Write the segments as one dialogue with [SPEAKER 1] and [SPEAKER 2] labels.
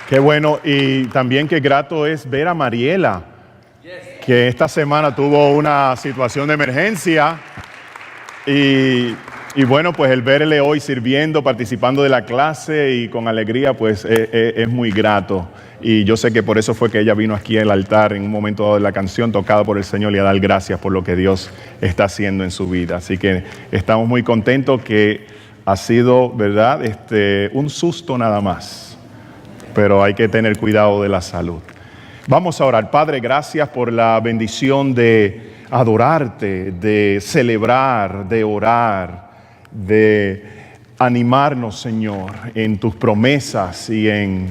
[SPEAKER 1] Qué bueno, y también qué grato es ver a Mariela, que esta semana tuvo una situación de emergencia y bueno, pues el verle hoy sirviendo, participando de la clase y con alegría, pues es muy grato. Y yo sé que por eso fue que ella vino aquí al altar en un momento dado de la canción, tocada por el Señor, y a dar gracias por lo que Dios está haciendo en su vida. Así que estamos muy contentos que ha sido, ¿verdad?, un susto nada más. Pero hay que tener cuidado de la salud. Vamos a orar. Padre, gracias por la bendición de adorarte, de celebrar, de orar, de animarnos, Señor, en tus promesas y en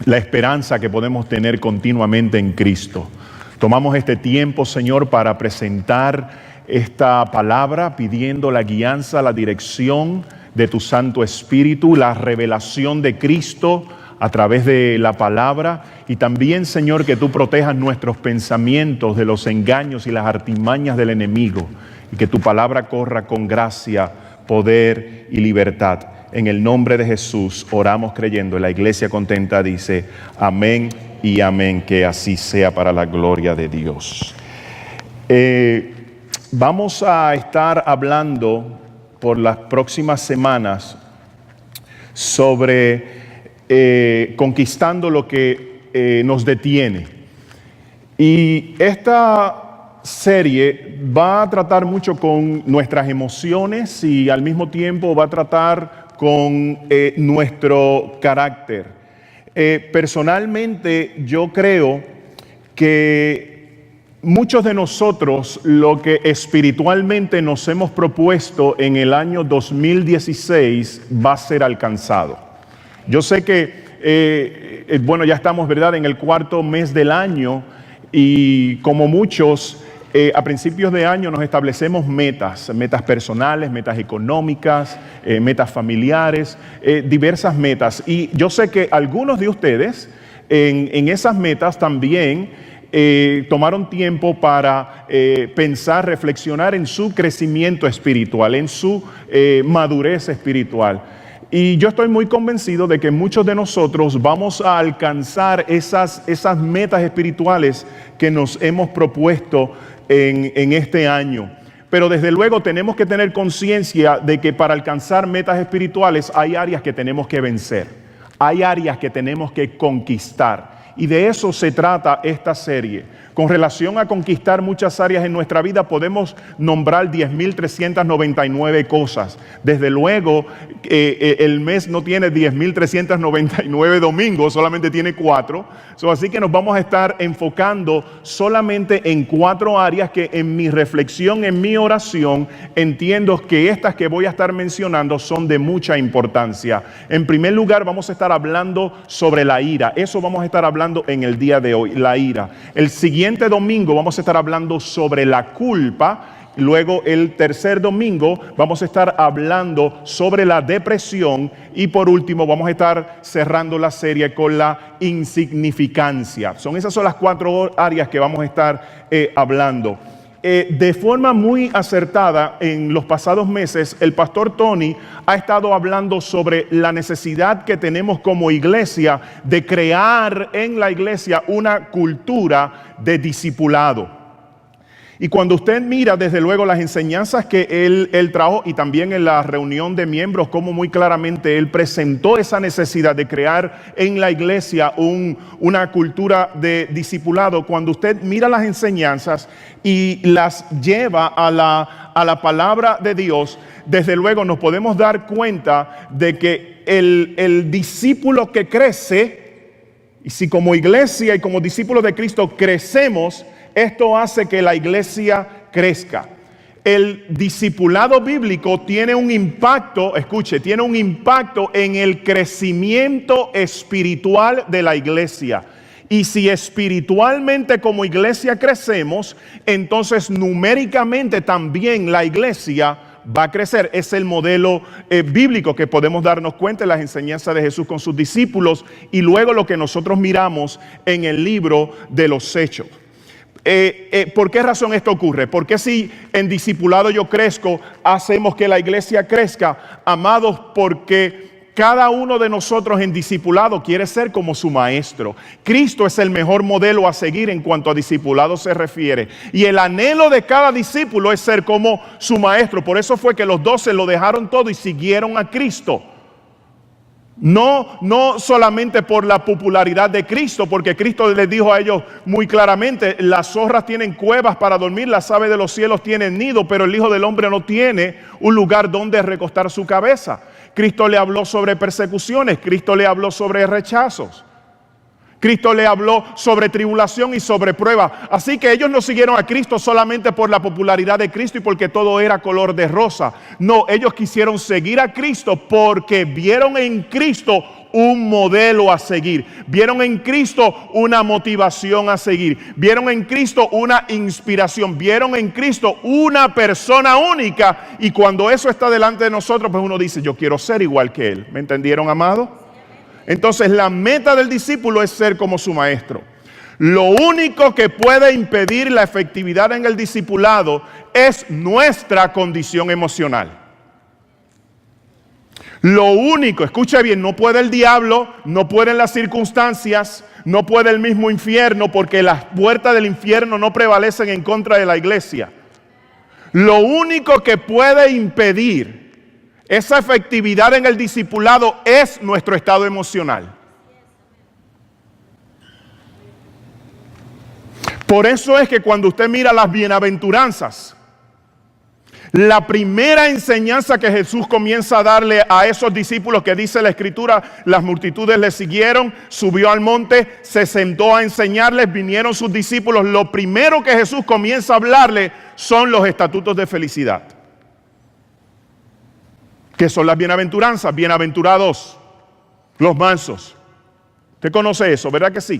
[SPEAKER 1] la esperanza que podemos tener continuamente en Cristo. Tomamos este tiempo, Señor, para presentar esta palabra, pidiendo la guianza, la dirección de tu Santo Espíritu, la revelación de Cristo a través de la palabra, y también, Señor, que tú protejas nuestros pensamientos de los engaños y las artimañas del enemigo, y que tu palabra corra con gracia, poder y libertad. En el nombre de Jesús oramos creyendo. La iglesia contenta dice amén y amén, que así sea para la gloria de Dios. Vamos a estar hablando por las próximas semanas sobre conquistando lo que nos detiene. Y esta serie va a tratar mucho con nuestras emociones y al mismo tiempo va a tratar con nuestro carácter. Personalmente yo creo que muchos de nosotros lo que espiritualmente nos hemos propuesto en el año 2016 va a ser alcanzado. Yo sé que, ya estamos, ¿verdad?, en el cuarto mes del año, y como muchos, a principios de año nos establecemos metas personales, metas económicas, metas familiares, diversas metas. Y yo sé que algunos de ustedes en esas metas también tomaron tiempo para pensar, reflexionar en su crecimiento espiritual, en su madurez espiritual. Y yo estoy muy convencido de que muchos de nosotros vamos a alcanzar esas metas espirituales que nos hemos propuesto en este año. Pero desde luego tenemos que tener conciencia de que para alcanzar metas espirituales hay áreas que tenemos que vencer, hay áreas que tenemos que conquistar. Y de eso se trata esta serie. Con relación a conquistar muchas áreas en nuestra vida, podemos nombrar 10.399 cosas. Desde luego, el mes no tiene 10.399 domingos, solamente tiene 4. Así que nos vamos a estar enfocando solamente en 4 áreas que en mi reflexión, en mi oración, entiendo que estas que voy a estar mencionando son de mucha importancia. En primer lugar, vamos a estar hablando sobre la ira. Eso vamos a estar hablando en el día de hoy, la ira. El siguiente domingo vamos a estar hablando sobre la culpa. Luego el tercer domingo vamos a estar hablando sobre la depresión. Y por último vamos a estar cerrando la serie con la insignificancia. Esas son las 4 áreas que vamos a estar hablando. De forma muy acertada en los pasados meses, el pastor Tony ha estado hablando sobre la necesidad que tenemos como iglesia de crear en la iglesia una cultura de discipulado. Y cuando usted mira desde luego las enseñanzas que él trajo, y también en la reunión de miembros, como muy claramente él presentó esa necesidad de crear en la iglesia una cultura de discipulado. Cuando usted mira las enseñanzas y las lleva a la palabra de Dios, desde luego nos podemos dar cuenta de que el discípulo que crece, y si como iglesia y como discípulos de Cristo crecemos, esto hace que la iglesia crezca. El discipulado bíblico tiene un impacto, tiene un impacto en el crecimiento espiritual de la iglesia. Y si espiritualmente como iglesia crecemos, entonces numéricamente también la iglesia va a crecer. Es el modelo bíblico que podemos darnos cuenta en las enseñanzas de Jesús con sus discípulos, y luego lo que nosotros miramos en el libro de los Hechos. ¿Por qué razón esto ocurre? Porque si en discipulado yo crezco, hacemos que la iglesia crezca, amados, porque cada uno de nosotros en discipulado quiere ser como su maestro. Cristo es el mejor modelo a seguir en cuanto a discipulado se refiere. Y el anhelo de cada discípulo es ser como su maestro. Por eso fue que los 12 lo dejaron todo y siguieron a Cristo. No solamente por la popularidad de Cristo, porque Cristo les dijo a ellos muy claramente: las zorras tienen cuevas para dormir, las aves de los cielos tienen nido, pero el Hijo del Hombre no tiene un lugar donde recostar su cabeza. Cristo le habló sobre persecuciones, Cristo le habló sobre rechazos, Cristo le habló sobre tribulación y sobre prueba. Así que ellos no siguieron a Cristo solamente por la popularidad de Cristo y porque todo era color de rosa. No, ellos quisieron seguir a Cristo porque vieron en Cristo un modelo a seguir. Vieron en Cristo una motivación a seguir. Vieron en Cristo una inspiración. Vieron en Cristo una persona única. Y cuando eso está delante de nosotros, pues uno dice: yo quiero ser igual que Él. ¿Me entendieron, amados? Entonces la meta del discípulo es ser como su maestro. Lo único que puede impedir la efectividad en el discipulado es nuestra condición emocional. Lo único, escucha bien, no puede el diablo, no pueden las circunstancias, no puede el mismo infierno, porque las puertas del infierno no prevalecen en contra de la iglesia. Lo único que puede impedir esa efectividad en el discipulado es nuestro estado emocional. Por eso es que cuando usted mira las bienaventuranzas, la primera enseñanza que Jesús comienza a darle a esos discípulos, que dice la Escritura: las multitudes le siguieron, subió al monte, se sentó a enseñarles, vinieron sus discípulos. Lo primero que Jesús comienza a hablarle son los estatutos de felicidad, que son las bienaventuranzas. Bienaventurados los mansos. Usted conoce eso, ¿verdad que sí?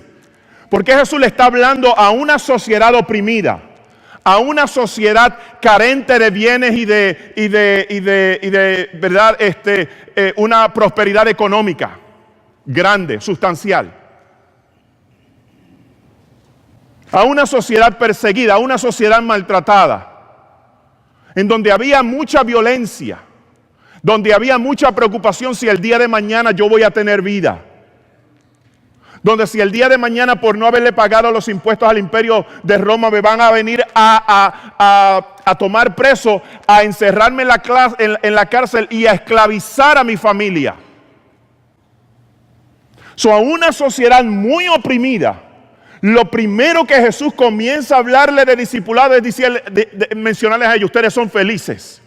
[SPEAKER 1] Porque Jesús le está hablando a una sociedad oprimida, a una sociedad carente de bienes y de verdad, una prosperidad económica grande, sustancial. A una sociedad perseguida, a una sociedad maltratada, en donde había mucha violencia, donde había mucha preocupación si el día de mañana yo voy a tener vida. Donde si el día de mañana, por no haberle pagado los impuestos al imperio de Roma, me van a venir a tomar preso, a encerrarme en la cárcel y a esclavizar a mi familia. A una sociedad muy oprimida, lo primero que Jesús comienza a hablarle de discipulado es mencionarles a ellos: ustedes son felices.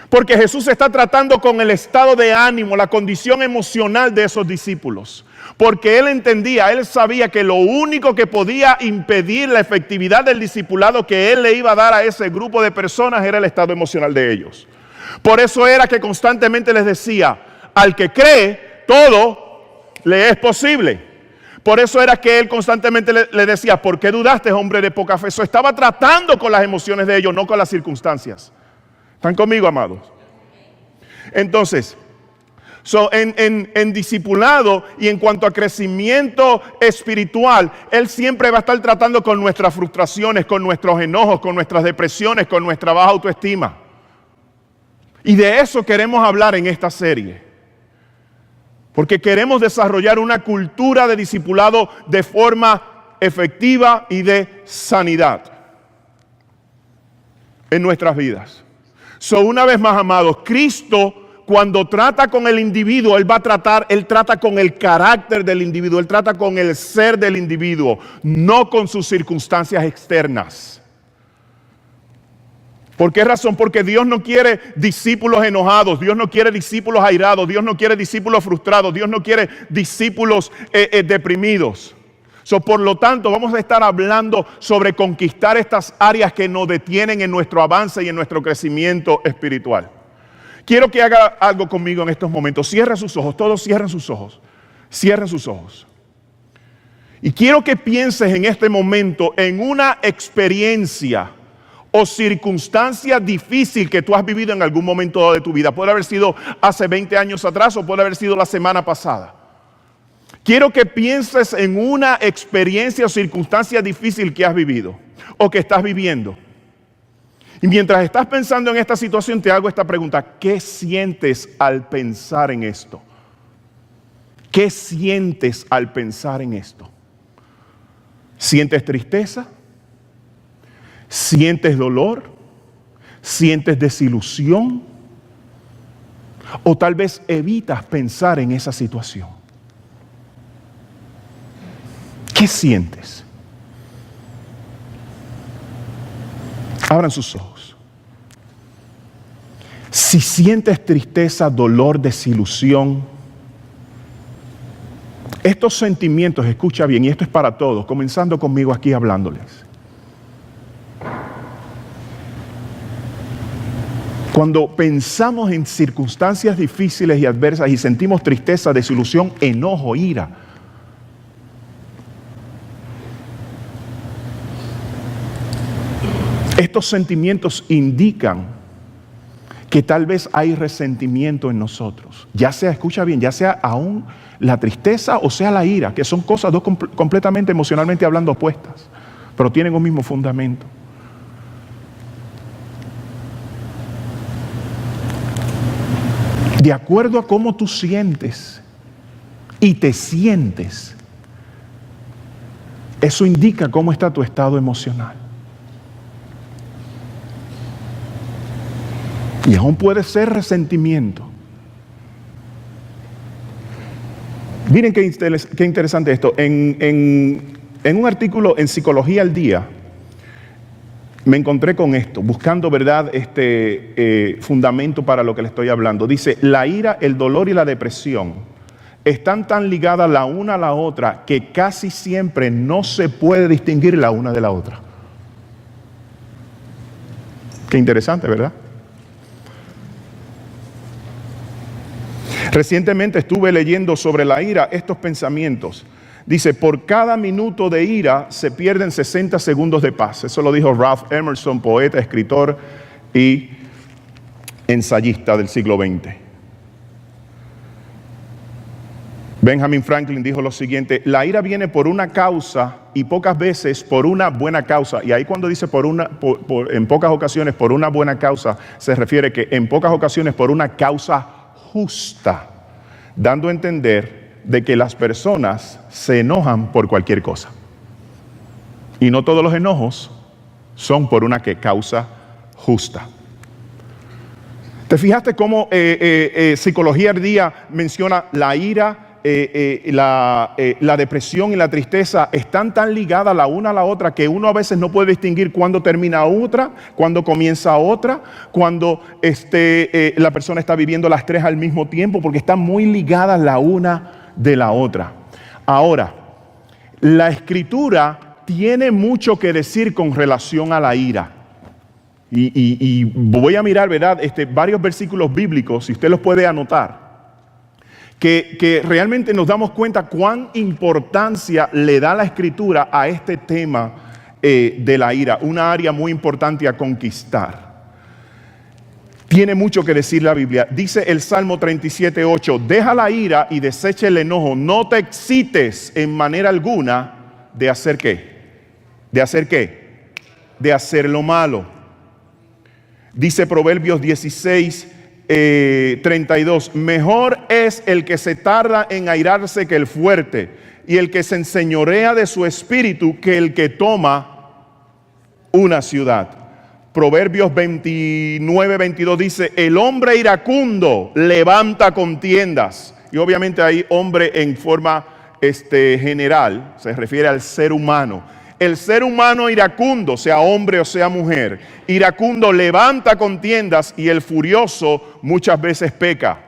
[SPEAKER 1] Porque Jesús está tratando con el estado de ánimo, la condición emocional de esos discípulos. Porque Él entendía, Él sabía que lo único que podía impedir la efectividad del discipulado que Él le iba a dar a ese grupo de personas era el estado emocional de ellos. Por eso era que constantemente les decía: al que cree, todo le es posible. Por eso era que Él constantemente le decía: ¿por qué dudaste, hombre de poca fe? Eso estaba tratando con las emociones de ellos, no con las circunstancias. ¿Están conmigo, amados? Entonces, en discipulado y en cuanto a crecimiento espiritual, Él siempre va a estar tratando con nuestras frustraciones, con nuestros enojos, con nuestras depresiones, con nuestra baja autoestima. Y de eso queremos hablar en esta serie. Porque queremos desarrollar una cultura de discipulado de forma efectiva y de sanidad en nuestras vidas. Una vez más, amados, Cristo, cuando trata con el individuo, Él trata con el carácter del individuo, Él trata con el ser del individuo, no con sus circunstancias externas. ¿Por qué razón? Porque Dios no quiere discípulos enojados, Dios no quiere discípulos airados, Dios no quiere discípulos frustrados, Dios no quiere discípulos deprimidos. Por lo tanto, vamos a estar hablando sobre conquistar estas áreas que nos detienen en nuestro avance y en nuestro crecimiento espiritual. Quiero que haga algo conmigo en estos momentos. Cierren sus ojos, todos cierren sus ojos. Cierren sus ojos. Y quiero que pienses en este momento en una experiencia o circunstancia difícil que tú has vivido en algún momento de tu vida. Puede haber sido hace 20 años atrás o puede haber sido la semana pasada. Quiero que pienses en una experiencia o circunstancia difícil que has vivido o que estás viviendo. Y mientras estás pensando en esta situación, te hago esta pregunta: ¿qué sientes al pensar en esto? ¿Qué sientes al pensar en esto? ¿Sientes tristeza? ¿Sientes dolor? ¿Sientes desilusión? ¿O tal vez evitas pensar en esa situación? ¿Qué sientes? Abran sus ojos. Si sientes tristeza, dolor, desilusión, estos sentimientos, escucha bien, y esto es para todos, comenzando conmigo aquí hablándoles. Cuando pensamos en circunstancias difíciles y adversas y sentimos tristeza, desilusión, enojo, ira, estos sentimientos indican que tal vez hay resentimiento en nosotros. Ya sea, escucha bien, ya sea aún la tristeza o sea la ira, que son cosas dos completamente emocionalmente hablando opuestas, pero tienen un mismo fundamento. De acuerdo a cómo tú sientes y te sientes, eso indica cómo está tu estado emocional. Y aún puede ser resentimiento. Miren qué interesante esto. En un artículo en Psicología al Día, me encontré con esto, buscando, ¿verdad?, fundamento para lo que le estoy hablando. Dice: la ira, el dolor y la depresión están tan ligadas la una a la otra que casi siempre no se puede distinguir la una de la otra. Qué interesante, ¿verdad? Recientemente estuve leyendo sobre la ira estos pensamientos. Dice: por cada minuto de ira se pierden 60 segundos de paz. Eso lo dijo Ralph Emerson, poeta, escritor y ensayista del siglo XX. Benjamin Franklin dijo lo siguiente: la ira viene por una causa y pocas veces por una buena causa. Y ahí cuando dice en pocas ocasiones por una buena causa, se refiere que en pocas ocasiones por una causa justa, dando a entender de que las personas se enojan por cualquier cosa. Y no todos los enojos son por una causa justa. ¿Te fijaste cómo Psicología al Día menciona la ira, la depresión y la tristeza están tan ligadas la una a la otra que uno a veces no puede distinguir cuándo termina otra, cuándo comienza otra, cuando la persona está viviendo las tres al mismo tiempo, porque están muy ligadas la una de la otra? Ahora, la Escritura tiene mucho que decir con relación a la ira. Y voy a mirar, ¿verdad?, varios versículos bíblicos, si usted los puede anotar, que realmente nos damos cuenta cuán importancia le da la Escritura a este tema de la ira, una área muy importante a conquistar. Tiene mucho que decir la Biblia. Dice el Salmo 37:8: deja la ira y desecha el enojo, no te excites en manera alguna de hacer ¿qué? ¿De hacer qué? De hacer lo malo. Dice Proverbios 16:32: mejor es el que se tarda en airarse que el fuerte, y el que se enseñorea de su espíritu que el que toma una ciudad. Proverbios 29:22 dice: el hombre iracundo levanta contiendas. Y obviamente ahí hombre en forma general, se refiere al ser humano. El ser humano iracundo, sea hombre o sea mujer, iracundo levanta contiendas, y el furioso muchas veces peca.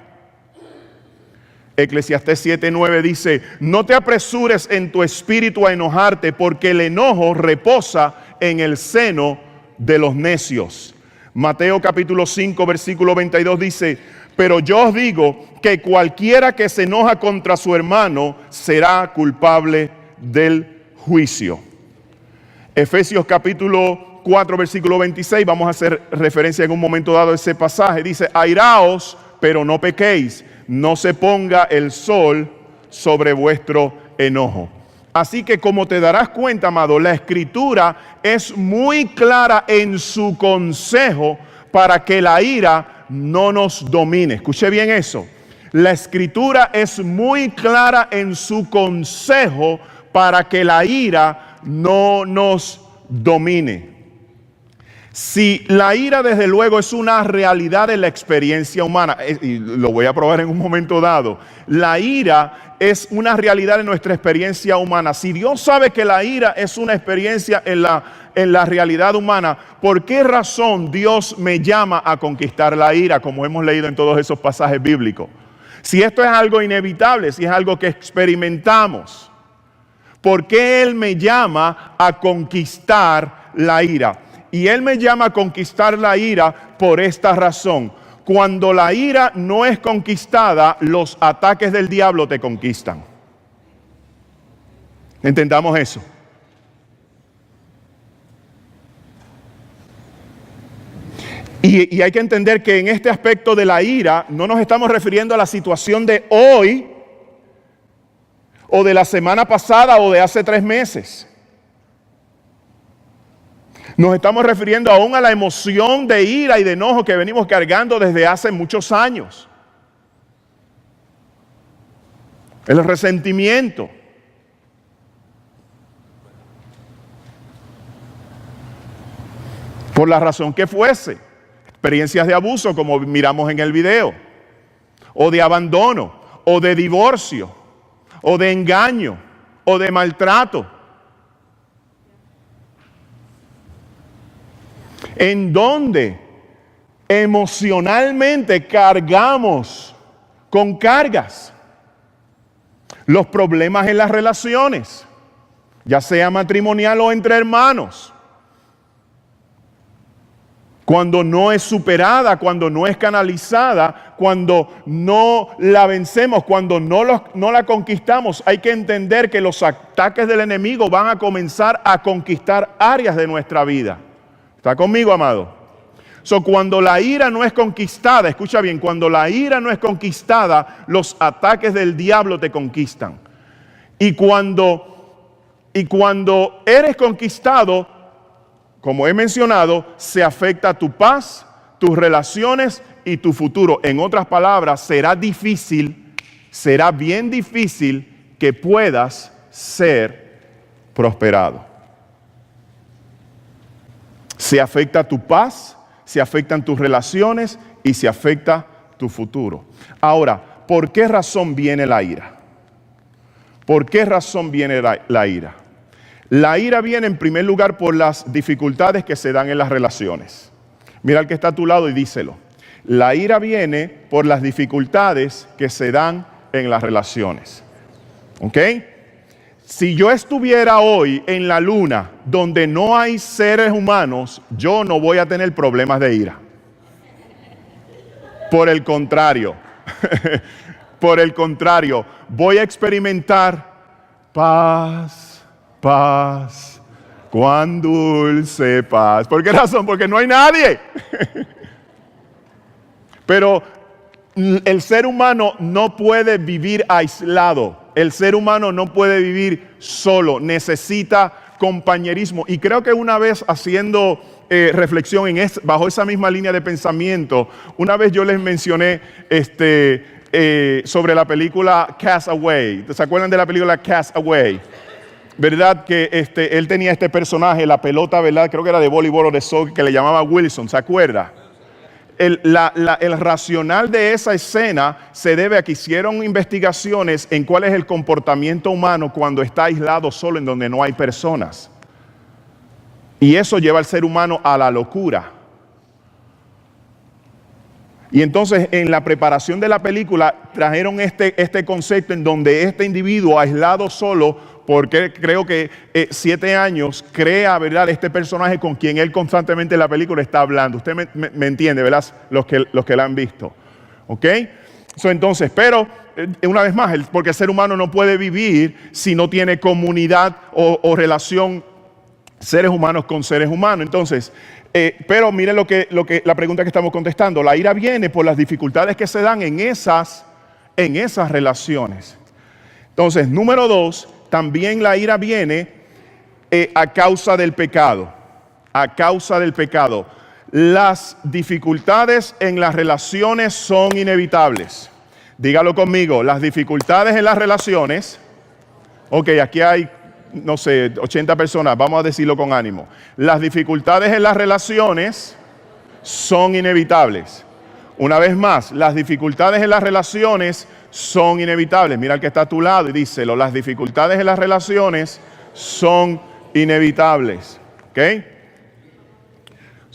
[SPEAKER 1] Eclesiastés 7:9 dice: no te apresures en tu espíritu a enojarte, porque el enojo reposa en el seno de los necios. Mateo capítulo 5 versículo 22 dice: pero yo os digo que cualquiera que se enoja contra su hermano será culpable del juicio. Efesios capítulo 4 versículo 26, vamos a hacer referencia en un momento dado a ese pasaje. Dice: airaos, pero no pequéis, no se ponga el sol sobre vuestro enojo. Así que como te darás cuenta, amado, la Escritura es muy clara en su consejo para que la ira no nos domine. Escuche bien eso. La Escritura es muy clara en su consejo para que la ira no nos domine. Si la ira, desde luego, es una realidad en la experiencia humana, y lo voy a probar en un momento dado, la ira es una realidad en nuestra experiencia humana. Si Dios sabe que la ira es una experiencia en la realidad humana, ¿por qué razón Dios me llama a conquistar la ira, como hemos leído en todos esos pasajes bíblicos? Si esto es algo inevitable, si es algo que experimentamos, ¿por qué Él me llama a conquistar la ira? Y Él me llama a conquistar la ira por esta razón. Cuando la ira no es conquistada, los ataques del diablo te conquistan. Entendamos eso. Y hay que entender que en este aspecto de la ira no nos estamos refiriendo a la situación de hoy o de la semana pasada o de hace 3 meses. Nos estamos refiriendo aún a la emoción de ira y de enojo que venimos cargando desde hace muchos años. El resentimiento. Por la razón que fuese. Experiencias de abuso, como miramos en el video. O de abandono, o de divorcio, o de engaño, o de maltrato. En donde emocionalmente cargamos con cargas los problemas en las relaciones, ya sea matrimonial o entre hermanos. Cuando no es superada, cuando no es canalizada, cuando no la vencemos, cuando no la conquistamos, hay que entender que los ataques del enemigo van a comenzar a conquistar áreas de nuestra vida. ¿Está conmigo, amado? Cuando la ira no es conquistada, escucha bien, cuando la ira no es conquistada, los ataques del diablo te conquistan. Y cuando eres conquistado, como he mencionado, se afecta tu paz, tus relaciones y tu futuro. En otras palabras, será bien difícil que puedas ser prosperado. Se afecta tu paz, se afectan tus relaciones y se afecta tu futuro. Ahora, ¿por qué razón viene la ira? ¿Por qué razón viene la ira? La ira viene en primer lugar por las dificultades que se dan en las relaciones. Mira al que está a tu lado y díselo. La ira viene por las dificultades que se dan en las relaciones. ¿Ok? Si yo estuviera hoy en la luna donde no hay seres humanos, yo no voy a tener problemas de ira. Por el contrario, voy a experimentar paz, paz, cuán dulce paz. ¿Por qué razón? Porque no hay nadie. Pero el ser humano no puede vivir aislado. El ser humano no puede vivir solo, necesita compañerismo. Y creo que una vez haciendo reflexión bajo esa misma línea de pensamiento, una vez yo les mencioné sobre la película Cast Away. ¿Se acuerdan de la película Cast Away? ¿Verdad? Que él tenía este personaje, la pelota, ¿verdad? Creo que era de voleibol o de soccer, que le llamaba Wilson, ¿se acuerda? El racional de esa escena se debe a que hicieron investigaciones en cuál es el comportamiento humano cuando está aislado solo en donde no hay personas. Y eso lleva al ser humano a la locura. Y entonces en la preparación de la película trajeron este concepto en donde este individuo aislado solo, porque creo que 7 años, crea, ¿verdad?, este personaje con quien él constantemente en la película está hablando. Usted me entiende, ¿verdad?, los que la han visto. ¿Ok? Entonces, pero una vez más, porque el ser humano no puede vivir si no tiene comunidad o relación seres humanos con seres humanos. Entonces, pero miren la pregunta que estamos contestando. La ira viene por las dificultades que se dan en esas relaciones. Entonces, número 2, también la ira viene a causa del pecado. A causa del pecado. Las dificultades en las relaciones son inevitables. Dígalo conmigo, las dificultades en las relaciones. Ok, aquí hay, no sé, 80 personas, vamos a decirlo con ánimo. Las dificultades en las relaciones son inevitables. Una vez más, las dificultades en las relaciones son inevitables. Mira al que está a tu lado y díselo, las dificultades en las relaciones son inevitables. ¿Ok?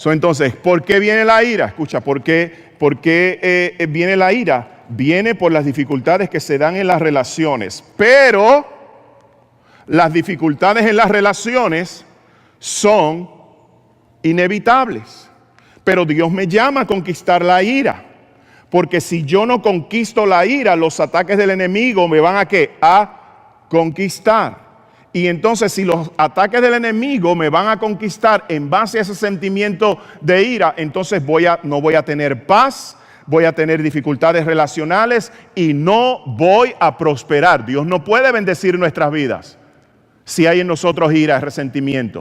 [SPEAKER 1] Entonces, ¿por qué viene la ira? Escucha, ¿por qué viene la ira? Viene por las dificultades que se dan en las relaciones. Pero las dificultades en las relaciones son inevitables. Pero Dios me llama a conquistar la ira. Porque si yo no conquisto la ira, los ataques del enemigo me van a ¿qué? A conquistar. Y entonces si los ataques del enemigo me van a conquistar en base a ese sentimiento de ira, entonces no voy a tener paz, voy a tener dificultades relacionales y no voy a prosperar. Dios no puede bendecir nuestras vidas si hay en nosotros ira, resentimiento.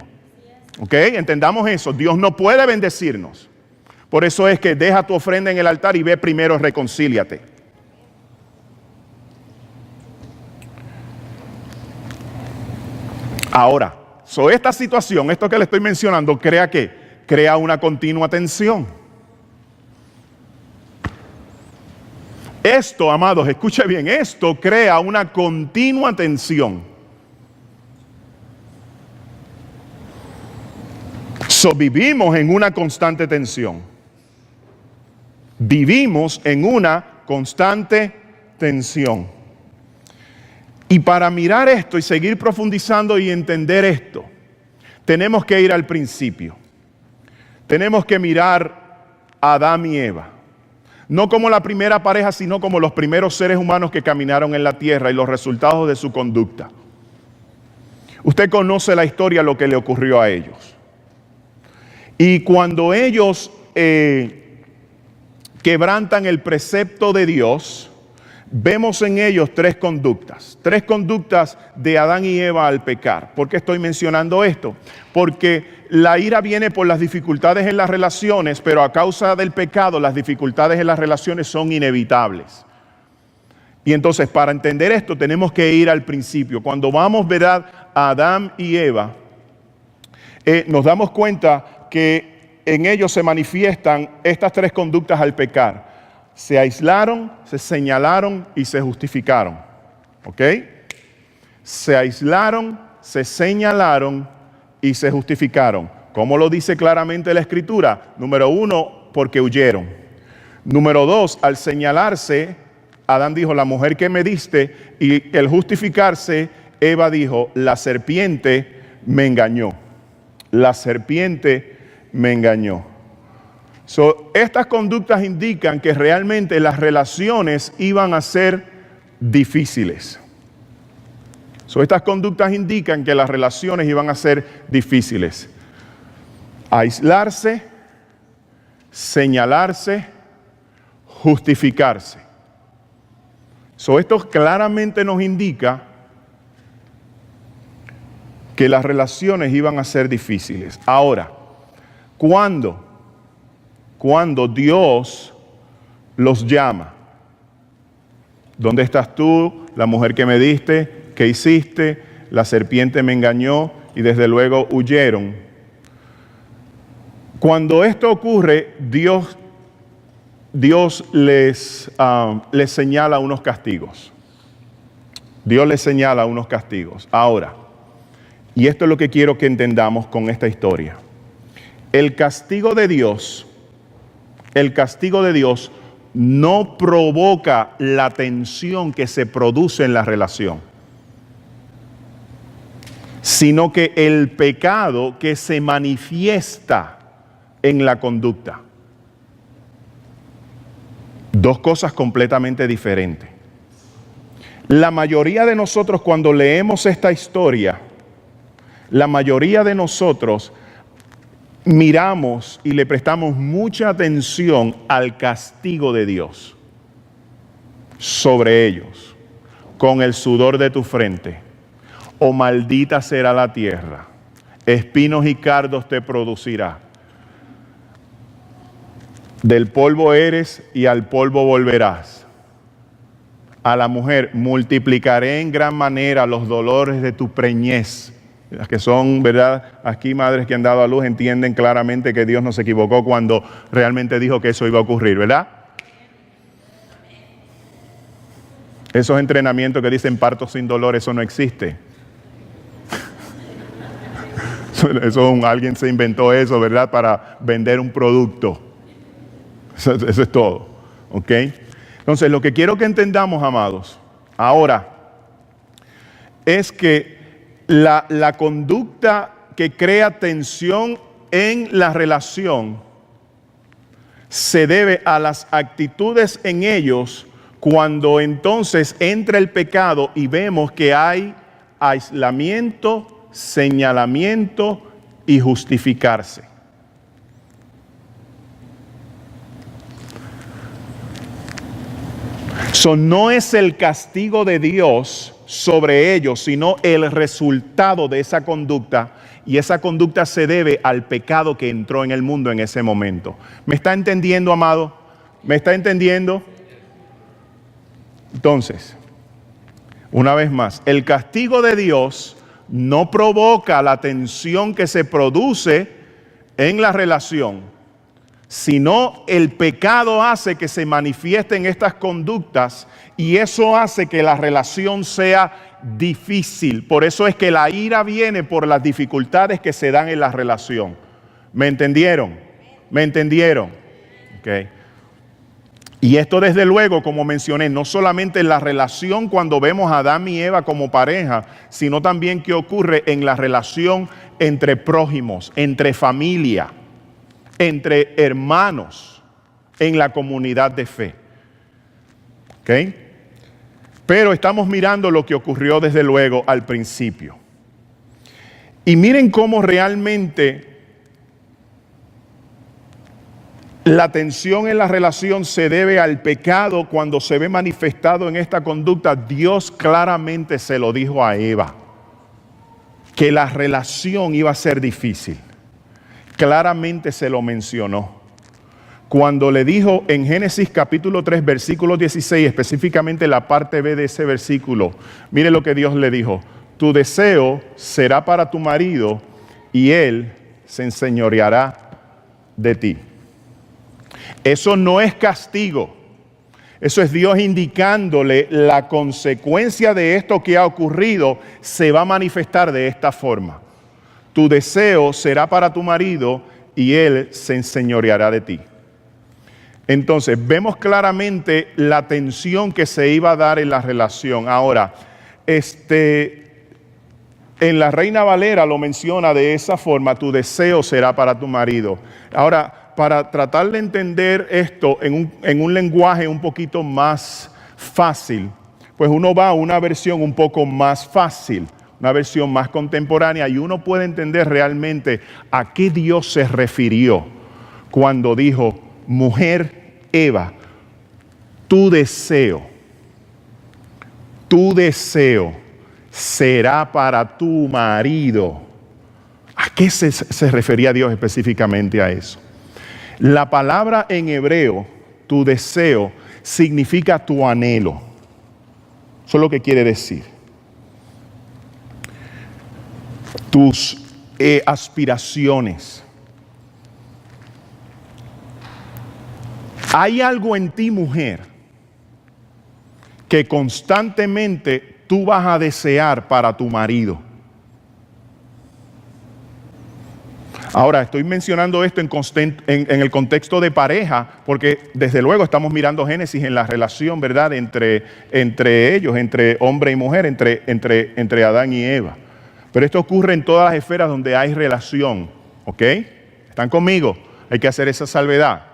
[SPEAKER 1] ¿Ok? Entendamos eso. Dios no puede bendecirnos. Por eso es que deja tu ofrenda en el altar y ve primero, reconcíliate. Ahora, esta situación, esto que le estoy mencionando, crea una continua tensión. Esto, amados, escuche bien, esto crea una continua tensión. Vivimos en una constante tensión. Vivimos en una constante tensión. Y para mirar esto y seguir profundizando y entender esto, tenemos que ir al principio. Tenemos que mirar a Adán y Eva. No como la primera pareja, sino como los primeros seres humanos que caminaron en la tierra y los resultados de su conducta. Usted conoce la historia, lo que le ocurrió a ellos. Y cuando ellos quebrantan el precepto de Dios, vemos en ellos tres conductas de Adán y Eva al pecar. ¿Por qué estoy mencionando esto? Porque la ira viene por las dificultades en las relaciones, pero a causa del pecado las dificultades en las relaciones son inevitables. Y entonces para entender esto tenemos que ir al principio. Cuando vamos, ¿verdad?, a Adán y Eva, nos damos cuenta que en ellos se manifiestan estas tres conductas al pecar. Se aislaron, se señalaron y se justificaron. ¿Ok? Se aislaron, se señalaron y se justificaron. ¿Cómo lo dice claramente la Escritura? Número 1, porque huyeron. Número 2, al señalarse, Adán dijo, la mujer que me diste, y el justificarse, Eva dijo, la serpiente me engañó. La serpiente me engañó. Estas conductas indican que realmente las relaciones iban a ser difíciles. Estas conductas indican que las relaciones iban a ser difíciles. Aislarse, señalarse, justificarse. Esto claramente nos indica que las relaciones iban a ser difíciles. Ahora, cuando Dios los llama, ¿dónde estás tú? La mujer que me diste, ¿qué hiciste? La serpiente me engañó y desde luego huyeron. Cuando esto ocurre, Dios les señala unos castigos. Dios les señala unos castigos. Ahora, y esto es lo que quiero que entendamos con esta historia. El castigo de Dios no provoca la tensión que se produce en la relación, sino que el pecado que se manifiesta en la conducta. Dos cosas completamente diferentes. La mayoría de nosotros, cuando leemos esta historia, la mayoría de nosotros miramos y le prestamos mucha atención al castigo de Dios sobre ellos, con el sudor de tu frente. o maldita será la tierra. Espinos y cardos te producirá. Del polvo eres y al polvo volverás. A la mujer, multiplicaré en gran manera los dolores de tu preñez. Las que son, ¿verdad? Aquí madres que han dado a luz entienden claramente que Dios no se equivocó cuando realmente dijo que eso iba a ocurrir, ¿verdad? Esos entrenamientos que dicen parto sin dolor, eso no existe. Alguien se inventó eso, ¿verdad? Para vender un producto. Eso es todo, ¿ok? Entonces, lo que quiero que entendamos, amados, ahora, es que la conducta que crea tensión en la relación se debe a las actitudes en ellos cuando entonces entra el pecado y vemos que hay aislamiento, señalamiento y justificarse. No es el castigo de Dios sobre ellos, sino el resultado de esa conducta, y esa conducta se debe al pecado que entró en el mundo en ese momento. ¿Me está entendiendo, amado? ¿Me está entendiendo? Entonces, una vez más, el castigo de Dios no provoca la tensión que se produce en la relación, sino el pecado hace que se manifiesten estas conductas y eso hace que la relación sea difícil. Por eso es que la ira viene por las dificultades que se dan en la relación. ¿Me entendieron? ¿Me entendieron? Okay. Y esto desde luego, como mencioné, no solamente en la relación cuando vemos a Adán y Eva como pareja, sino también que ocurre en la relación entre prójimos, entre familia, entre hermanos en la comunidad de fe. ¿Ok? Pero estamos mirando lo que ocurrió desde luego al principio. Y miren cómo realmente la tensión en la relación se debe al pecado cuando se ve manifestado en esta conducta. Dios claramente se lo dijo a Eva, que la relación iba a ser difícil. Claramente se lo mencionó. Cuando le dijo en Génesis capítulo 3, versículo 16, específicamente la parte B de ese versículo, mire lo que Dios le dijo: tu deseo será para tu marido y él se enseñoreará de ti. Eso no es castigo. Eso es Dios indicándole la consecuencia de esto que ha ocurrido se va a manifestar de esta forma. Tu deseo será para tu marido y él se enseñoreará de ti. Entonces, vemos claramente la tensión que se iba a dar en la relación. Ahora, en la Reina Valera lo menciona de esa forma: tu deseo será para tu marido. Ahora, para tratar de entender esto en un lenguaje un poquito más fácil, pues uno va a una versión un poco más fácil, una versión más contemporánea, y uno puede entender realmente a qué Dios se refirió cuando dijo: mujer Eva, tu deseo será para tu marido. ¿A qué se refería Dios específicamente a eso? La palabra en hebreo, tu deseo, significa tu anhelo. Eso es lo que quiere decir. Tus aspiraciones. Hay algo en ti, mujer, que constantemente tú vas a desear para tu marido. Ahora, estoy mencionando esto en el contexto de pareja, porque desde luego estamos mirando Génesis en la relación, ¿verdad?, entre ellos, entre hombre y mujer, entre Adán y Eva. Pero esto ocurre en todas las esferas donde hay relación, ¿ok? ¿Están conmigo? Hay que hacer esa salvedad.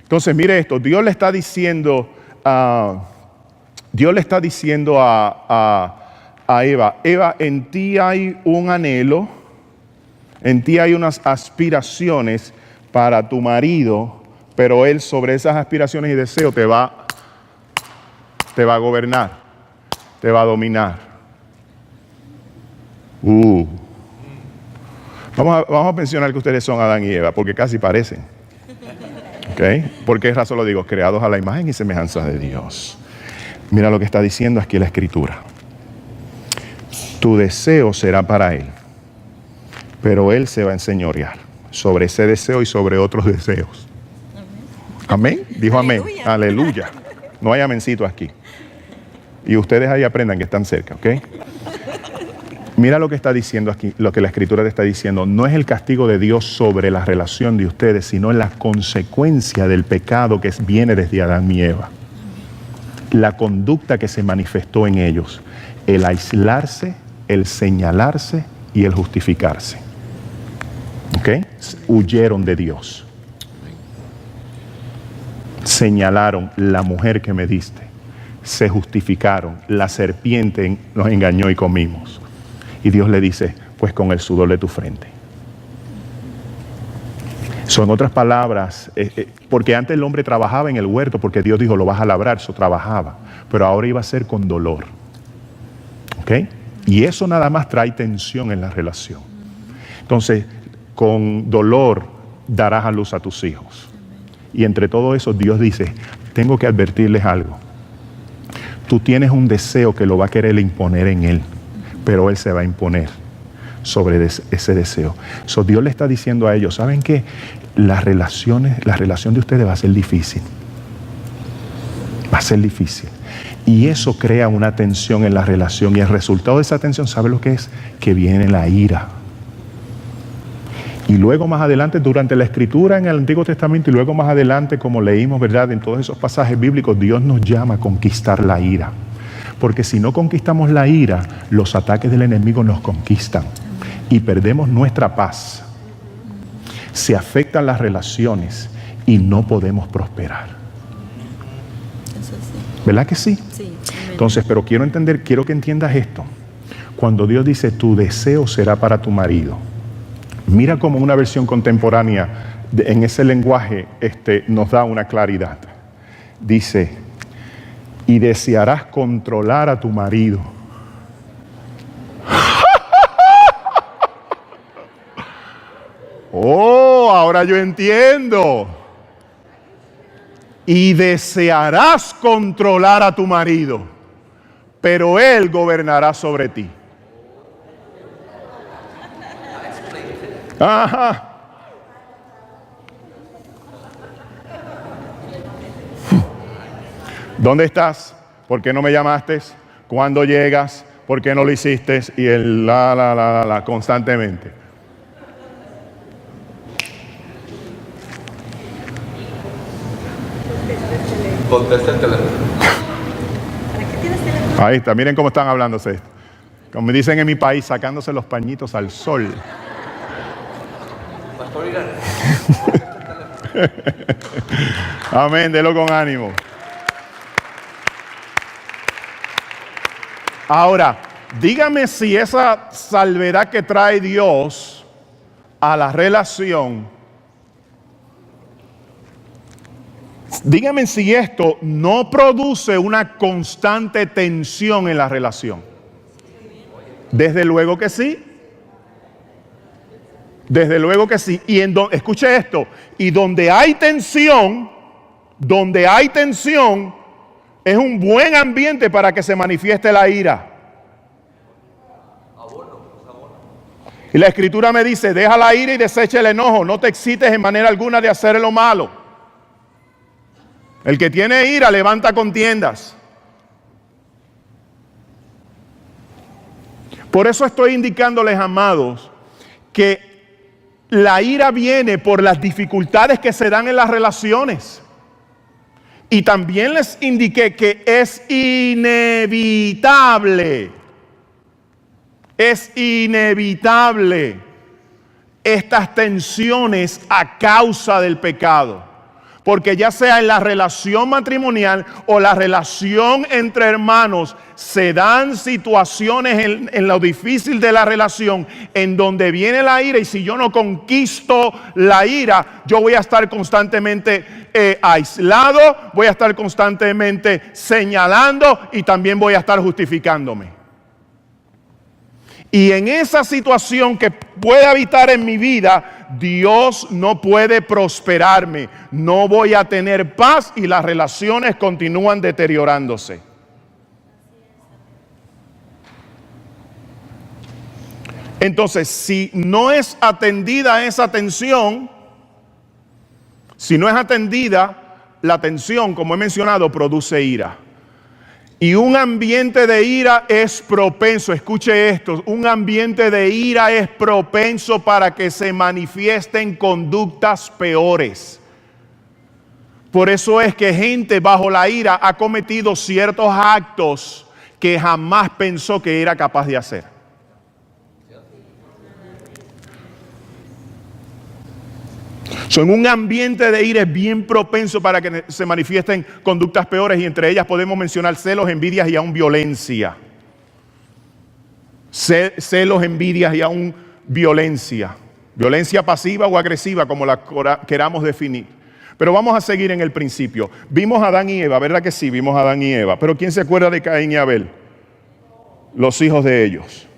[SPEAKER 1] Entonces, mire esto, Dios le está diciendo a Eva: Eva, en ti hay un anhelo, en ti hay unas aspiraciones para tu marido, pero él sobre esas aspiraciones y deseos te va a gobernar, te va a dominar. Vamos a mencionar que ustedes son Adán y Eva, porque casi parecen. ¿Okay? ¿Por qué razón lo digo? Creados a la imagen y semejanza de Dios. Mira lo que está diciendo aquí la Escritura. Tu deseo será para Él, pero Él se va a enseñorear sobre ese deseo y sobre otros deseos. Amén. Dijo amén. Aleluya. No hay amencito aquí. Y ustedes ahí aprendan que están cerca, ¿ok? Mira lo que está diciendo aquí, lo que la Escritura te está diciendo. No es el castigo de Dios sobre la relación de ustedes, sino en la consecuencia del pecado que viene desde Adán y Eva. La conducta que se manifestó en ellos. El aislarse, el señalarse y el justificarse. ¿Ok? Huyeron de Dios. Señalaron la mujer que me diste. Se justificaron. La serpiente nos engañó y comimos. Y Dios le dice, pues con el sudor de tu frente. Son otras palabras, porque antes el hombre trabajaba en el huerto, porque Dios dijo, lo vas a labrar, eso trabajaba. Pero ahora iba a ser con dolor. ¿Ok? Y eso nada más trae tensión en la relación. Entonces, con dolor darás a luz a tus hijos. Y entre todo eso, Dios dice, tengo que advertirles algo. Tú tienes un deseo que lo va a querer imponer en él, pero él se va a imponer sobre ese deseo. So, Dios le está diciendo a ellos, ¿saben qué? La relación de ustedes va a ser difícil. Va a ser difícil. Y eso crea una tensión en la relación. Y el resultado de esa tensión, ¿sabe lo que es? Que viene la ira. Y luego más adelante, durante la Escritura en el Antiguo Testamento, y luego más adelante, como leímos, ¿verdad? En todos esos pasajes bíblicos, Dios nos llama a conquistar la ira. Porque si no conquistamos la ira, los ataques del enemigo nos conquistan. Y perdemos nuestra paz. Se afectan las relaciones y no podemos prosperar. ¿Verdad que sí? Sí. Entonces, pero quiero que entiendas esto. Cuando Dios dice, tu deseo será para tu marido. Mira cómo una versión contemporánea en ese lenguaje nos da una claridad. Dice, y desearás controlar a tu marido. Oh, ahora yo entiendo. Y desearás controlar a tu marido, pero él gobernará sobre ti. Ajá. ¿Dónde estás? ¿Por qué no me llamaste? ¿Cuándo llegas? ¿Por qué no lo hiciste? Y el constantemente.
[SPEAKER 2] Contesta el teléfono.
[SPEAKER 1] Ahí está, miren cómo están hablándose. Como me dicen en mi país, sacándose los pañitos al sol.
[SPEAKER 2] Pastor Irán.
[SPEAKER 1] Amén, delo con ánimo. Ahora, dígame si esa salvedad que trae Dios a la relación, dígame si esto no produce una constante tensión en la relación. Desde luego que sí. Desde luego que sí. Y escuche esto. Y donde hay tensión, es un buen ambiente para que se manifieste la ira. Y la Escritura me dice, deja la ira y desecha el enojo. No te excites en manera alguna de hacer lo malo. El que tiene ira levanta contiendas. Por eso estoy indicándoles, amados, que la ira viene por las dificultades que se dan en las relaciones. Y también les indiqué que es inevitable estas tensiones a causa del pecado. Porque ya sea en la relación matrimonial o la relación entre hermanos, se dan situaciones en lo difícil de la relación en donde viene la ira, y si yo no conquisto la ira, yo voy a estar constantemente aislado, voy a estar constantemente señalando y también voy a estar justificándome. Y en esa situación que puede habitar en mi vida, Dios no puede prosperarme. No voy a tener paz y las relaciones continúan deteriorándose. Entonces, si no es atendida esa tensión, si no es atendida, la tensión, como he mencionado, produce ira. Y un ambiente de ira es propenso, escuche esto, un ambiente de ira es propenso para que se manifiesten conductas peores. Por eso es que gente bajo la ira ha cometido ciertos actos que jamás pensó que era capaz de hacer. En un ambiente de ira es bien propenso para que se manifiesten conductas peores, y entre ellas podemos mencionar celos, envidias y aún violencia. Celos, envidias y aún violencia. Violencia pasiva o agresiva, como la queramos definir. Pero vamos a seguir en el principio. Vimos a Adán y Eva, ¿verdad que sí? Vimos a Adán y Eva. Pero ¿quién se acuerda de Caín y Abel? Los hijos de ellos.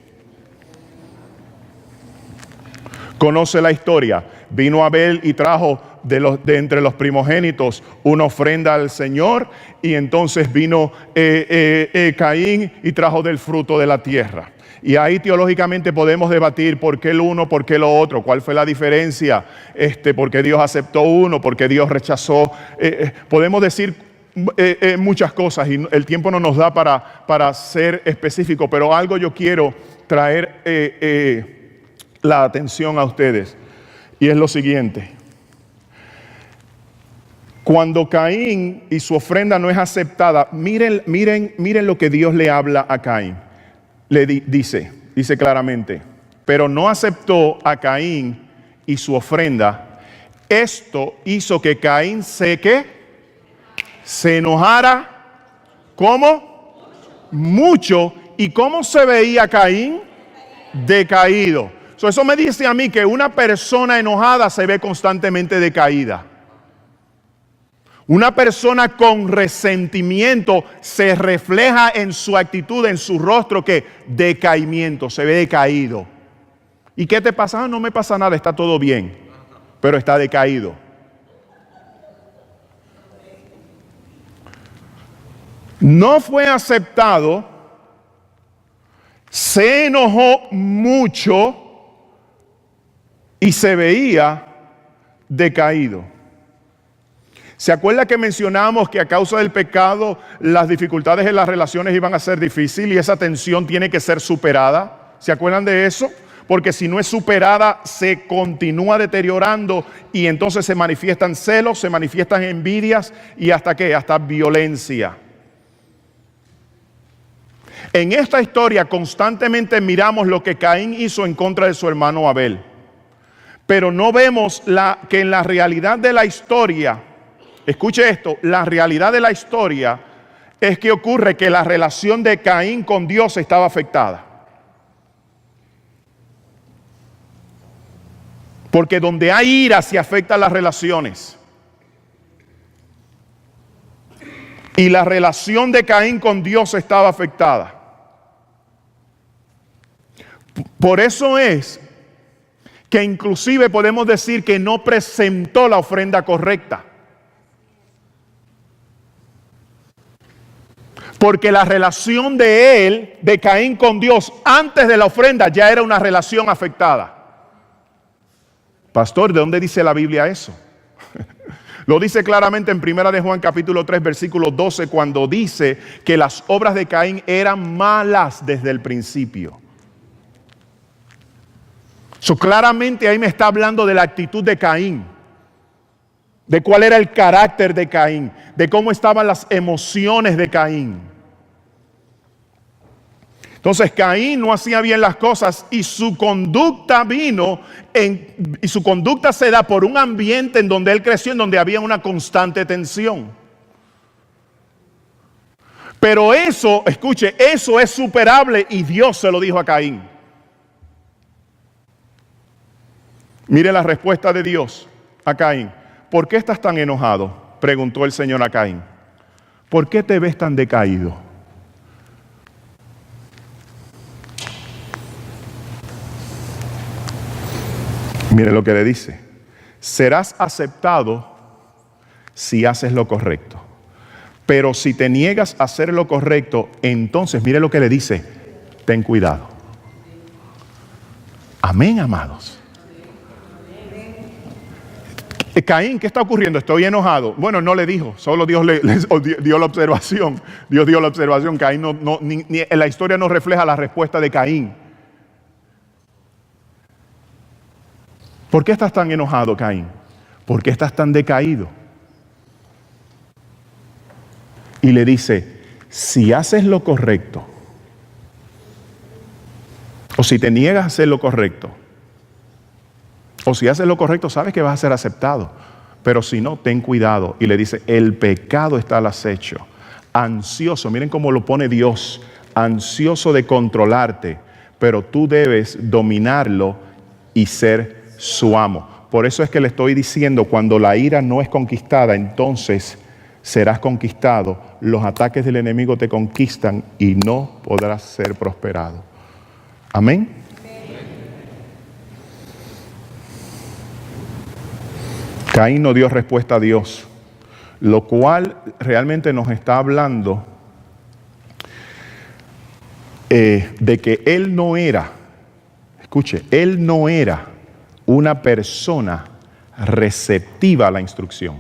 [SPEAKER 1] Conoce la historia. Vino Abel y trajo de entre los primogénitos una ofrenda al Señor, y entonces vino Caín y trajo del fruto de la tierra. Y ahí teológicamente podemos debatir por qué el uno, por qué lo otro, cuál fue la diferencia, por qué Dios aceptó uno, por qué Dios rechazó. Podemos decir muchas cosas y el tiempo no nos da para ser específico, pero algo yo quiero traer la atención a ustedes. Y es lo siguiente: cuando Caín y su ofrenda no es aceptada, miren lo que Dios le habla a Caín. Le dice claramente: pero no aceptó a Caín y su ofrenda. Esto hizo que Caín se enojara. ¿Cómo? Mucho. ¿Y cómo se veía Caín? Decaído. Eso me dice a mí que una persona enojada se ve constantemente decaída. Una persona con resentimiento se refleja en su actitud, en su rostro, que decaimiento, se ve decaído. ¿Y qué te pasa? No me pasa nada, está todo bien, pero está decaído. No fue aceptado, se enojó mucho y se veía decaído. ¿Se acuerda que mencionamos que a causa del pecado las dificultades en las relaciones iban a ser difíciles y esa tensión tiene que ser superada? ¿Se acuerdan de eso? Porque si no es superada, se continúa deteriorando y entonces se manifiestan celos, se manifiestan envidias y ¿hasta qué? Hasta violencia. En esta historia constantemente miramos lo que Caín hizo en contra de su hermano Abel. Pero no vemos que en la realidad de la historia, escuche esto, la realidad de la historia es que ocurre que la relación de Caín con Dios estaba afectada. Porque donde hay ira se afectan las relaciones. Y la relación de Caín con Dios estaba afectada. Por eso es que inclusive podemos decir que no presentó la ofrenda correcta. Porque la relación de Caín con Dios, antes de la ofrenda, ya era una relación afectada. Pastor, ¿de dónde dice la Biblia eso? Lo dice claramente en 1 de Juan capítulo 3 versículo 12, cuando dice que las obras de Caín eran malas desde el principio. Claramente ahí me está hablando de la actitud de Caín, de cuál era el carácter de Caín, de cómo estaban las emociones de Caín. Entonces Caín no hacía bien las cosas y su conducta su conducta se da por un ambiente en donde él creció, en donde había una constante tensión. Pero eso, escuche, eso es superable y Dios se lo dijo a Caín. Mire la respuesta de Dios a Caín. ¿Por qué estás tan enojado?, preguntó el Señor a Caín. ¿Por qué te ves tan decaído? Mire lo que le dice. Serás aceptado si haces lo correcto. Pero si te niegas a hacer lo correcto, entonces, mire lo que le dice, ten cuidado. Amén, amados. Caín, ¿qué está ocurriendo? Estoy enojado. Bueno, no le dijo, solo Dios le dio la observación. Dios dio la observación. Caín ni la historia no refleja la respuesta de Caín. ¿Por qué estás tan enojado, Caín? ¿Por qué estás tan decaído? Y le dice, si haces lo correcto, o si te niegas a hacer lo correcto, o si haces lo correcto, sabes que vas a ser aceptado. Pero si no, ten cuidado. Y le dice, el pecado está al acecho. Ansioso, miren cómo lo pone Dios, ansioso de controlarte, pero tú debes dominarlo y ser su amo. Por eso es que le estoy diciendo, cuando la ira no es conquistada, entonces serás conquistado. Los ataques del enemigo te conquistan y no podrás ser prosperado. Amén. Caín no dio respuesta a Dios, lo cual realmente nos está hablando de que él no era, escuche, él no era una persona receptiva a la instrucción.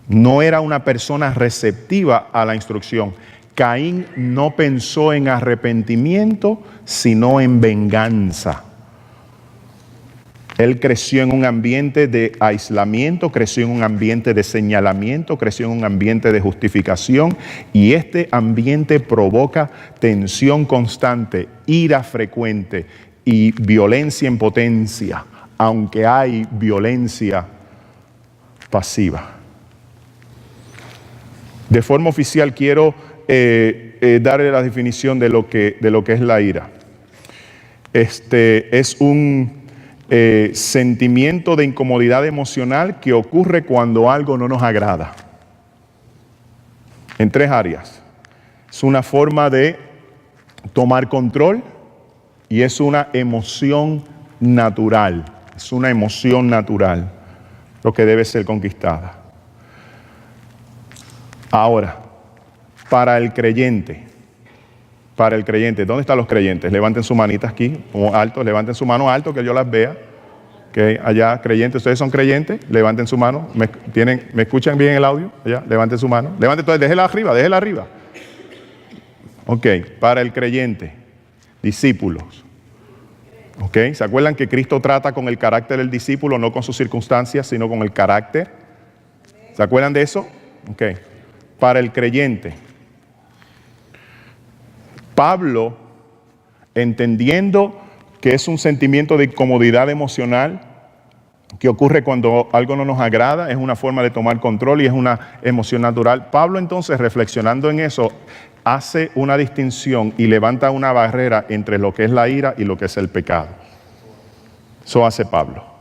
[SPEAKER 1] No era una persona receptiva a la instrucción. Caín no pensó en arrepentimiento, sino en venganza. Él creció en un ambiente de aislamiento, creció en un ambiente de señalamiento, creció en un ambiente de justificación, y este ambiente provoca tensión constante, ira frecuente y violencia en potencia, aunque hay violencia pasiva. De forma oficial quiero darle la definición de lo que es la ira. Es un sentimiento de incomodidad emocional que ocurre cuando algo no nos agrada. En 3 áreas. Es una forma de tomar control y es una emoción natural. Es una emoción natural, lo que debe ser conquistada. Ahora, para el creyente, ¿dónde están los creyentes? Levanten su manita aquí, como alto, levanten su mano alto que yo las vea. Okay, allá, creyentes, ¿ustedes son creyentes? Levanten su mano. ¿Me escuchan bien el audio? Allá, levanten su mano. Levanten, entonces, déjela arriba. Ok, para el creyente, discípulos. Ok, ¿se acuerdan que Cristo trata con el carácter del discípulo, no con sus circunstancias, sino con el carácter? ¿Se acuerdan de eso? Ok, para el creyente. Pablo, entendiendo que es un sentimiento de incomodidad emocional que ocurre cuando algo no nos agrada, es una forma de tomar control y es una emoción natural. Pablo entonces, reflexionando en eso, hace una distinción y levanta una barrera entre lo que es la ira y lo que es el pecado. Eso hace Pablo.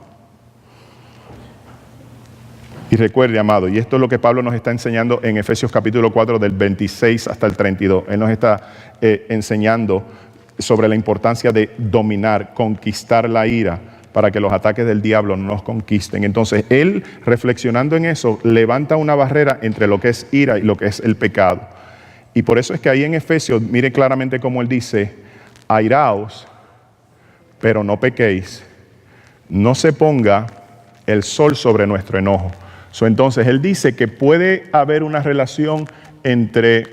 [SPEAKER 1] Y recuerde, amado, y esto es lo que Pablo nos está enseñando en Efesios capítulo 4 del 26 hasta el 32. Él nos está enseñando sobre la importancia de dominar, conquistar la ira para que los ataques del diablo no nos conquisten. Entonces, él, reflexionando en eso, levanta una barrera entre lo que es ira y lo que es el pecado. Y por eso es que ahí en Efesios, mire claramente cómo él dice, airaos, pero no pequéis, no se ponga el sol sobre nuestro enojo. Entonces, él dice que puede haber una relación entre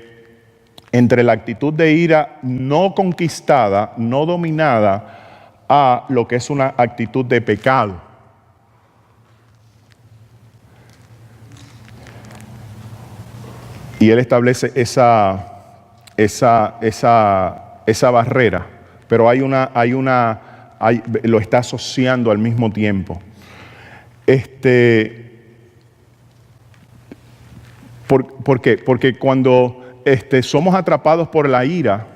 [SPEAKER 1] la actitud de ira no conquistada, no dominada, a lo que es una actitud de pecado. Y él establece esa barrera, pero lo está asociando al mismo tiempo. ¿Por qué? Porque cuando somos atrapados por la ira,